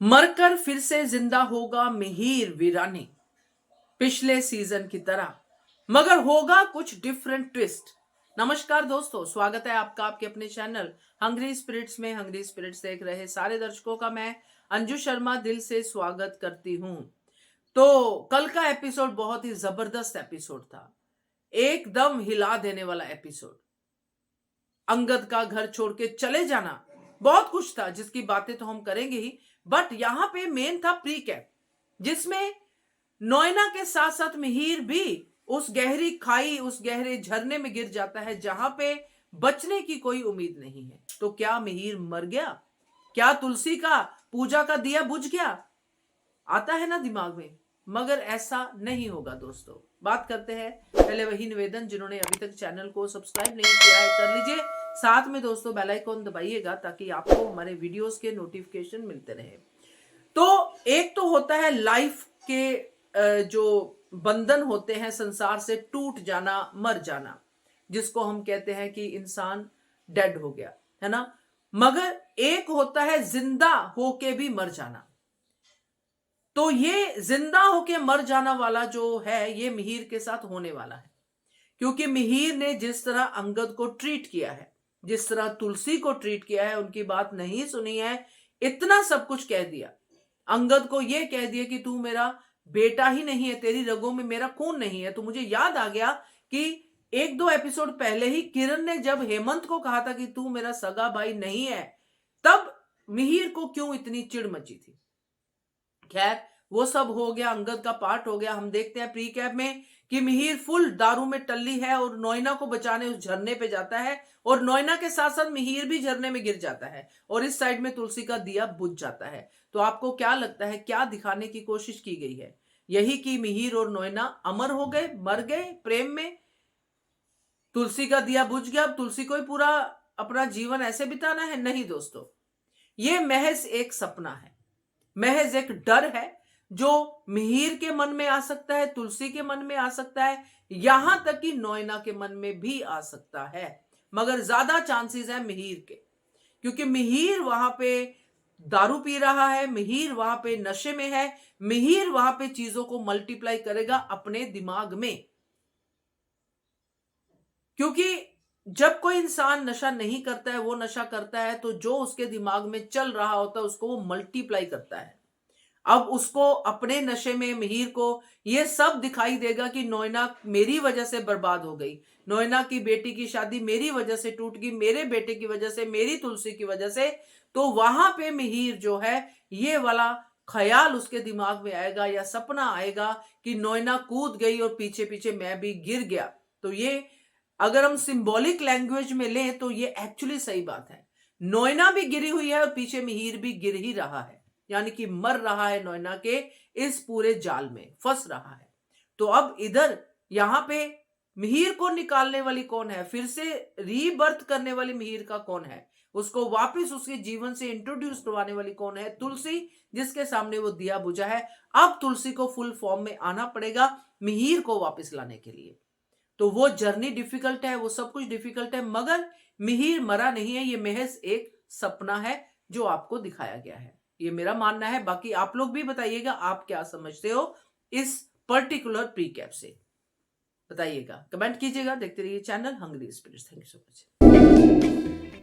मरकर फिर से जिंदा होगा मिहिर वीरानी, पिछले सीजन की तरह, मगर होगा कुछ डिफरेंट ट्विस्ट। नमस्कार दोस्तों, स्वागत है आपका आपके अपने चैनल हंग्री स्पिरिट्स में। हंग्री स्पिरिट्स देख रहे सारे दर्शकों का मैं अंजू शर्मा दिल से स्वागत करती हूं। तो कल का एपिसोड बहुत ही जबरदस्त एपिसोड था, एकदम हिला देने वाला एपिसोड। अंगद का घर छोड़ के चले जाना, बहुत कुछ था जिसकी बातें तो हम करेंगे ही, बट यहां पे मेन था प्री कैप, जिसमें नोएना के साथ साथ मिहिर भी उस गहरी खाई, उस गहरे झरने में गिर जाता है जहां पे बचने की कोई उम्मीद नहीं है। तो क्या मिहिर मर गया? क्या तुलसी का पूजा का दिया बुझ गया? आता है ना दिमाग में, मगर ऐसा नहीं होगा दोस्तों। बात करते हैं, पहले वही निवेदन, जिन्होंने अभी तक चैनल को सब्सक्राइब नहीं किया है कर लीजिए, साथ में दोस्तों बेल आइकॉन दबाइएगा ताकि आपको हमारे वीडियोस के नोटिफिकेशन मिलते रहे। तो एक तो होता है लाइफ के जो बंधन होते हैं, संसार से टूट जाना, मर जाना, जिसको हम कहते हैं कि इंसान डेड हो गया, है ना। मगर एक होता है जिंदा होके भी मर जाना। तो ये जिंदा होके मर जाना वाला जो है, ये मिहिर के साथ होने वाला है। क्योंकि मिहिर ने जिस तरह अंगद को ट्रीट किया है, जिस तरह तुलसी को ट्रीट किया है, उनकी बात नहीं सुनी है, इतना सब कुछ कह दिया। अंगद को यह कह दिया कि तू मेरा बेटा ही नहीं है, तेरी रगों में मेरा खून नहीं है। तो मुझे याद आ गया कि एक दो एपिसोड पहले ही किरण ने जब हेमंत को कहा था कि तू मेरा सगा भाई नहीं है, तब मिहिर को क्यों इतनी चिढ़ मची थी। खैर, वो सब हो गया, अंगद का पार्ट हो गया। हम देखते हैं प्री कैप में कि मिहिर फुल दारू में टल्ली है और नोएना को बचाने उस झरने पे जाता है, और नोएना के साथ साथ मिहिर भी झरने में गिर जाता है, और इस साइड में तुलसी का दिया बुझ जाता है। तो आपको क्या लगता है, क्या दिखाने की कोशिश की गई है? यही कि मिहिर और नोएना अमर हो गए, मर गए प्रेम में, तुलसी का दिया बुझ गया, अब तुलसी को ही पूरा अपना जीवन ऐसे बिताना है? नहीं दोस्तों, यह महज एक सपना है, महज एक डर है, जो मिहिर के मन में आ सकता है, तुलसी के मन में आ सकता है, यहां तक कि नोएना के मन में भी आ सकता है। मगर ज्यादा चांसेस है मिहिर के, क्योंकि मिहिर वहां पे दारू पी रहा है, मिहिर वहां पे नशे में है, मिहिर वहां पे चीजों को मल्टीप्लाई करेगा अपने दिमाग में। क्योंकि जब कोई इंसान नशा नहीं करता है, वो नशा करता है तो जो उसके दिमाग में चल रहा होता है उसको वो मल्टीप्लाई करता है। अब उसको अपने नशे में, मिहिर को ये सब दिखाई देगा कि नोएना मेरी वजह से बर्बाद हो गई, नोएना की बेटी की शादी मेरी वजह से टूट गई, मेरे बेटे की वजह से, मेरी तुलसी की वजह से। तो वहां पे मिहिर जो है, ये वाला ख्याल उसके दिमाग में आएगा या सपना आएगा कि नोएना कूद गई और पीछे पीछे मैं भी गिर गया। तो ये अगर हम सिंबॉलिक लैंग्वेज में लें तो ये एक्चुअली सही बात है। नोएना भी गिरी हुई है और पीछे मिहिर भी गिर ही रहा है, यानी कि मर रहा है, नोएना के इस पूरे जाल में फंस रहा है। तो अब इधर यहां पे मिहिर को निकालने वाली कौन है, फिर से रीबर्थ करने वाली मिहिर का कौन है, उसको वापस उसके जीवन से इंट्रोड्यूस करवाने वाली कौन है? तुलसी, जिसके सामने वो दिया बुझा है। अब तुलसी को फुल फॉर्म में आना पड़ेगा मिहिर को वापस लाने के लिए। तो वो जर्नी डिफिकल्ट है, वो सब कुछ डिफिकल्ट है, मगर मिहिर मरा नहीं है, ये महज एक सपना है जो आपको दिखाया गया है, ये मेरा मानना है। बाकी आप लोग भी बताइएगा, आप क्या समझते हो इस पर्टिकुलर प्री कैप से, बताइएगा, कमेंट कीजिएगा। देखते रहिए channel Hungry Spirits. Thank you so much.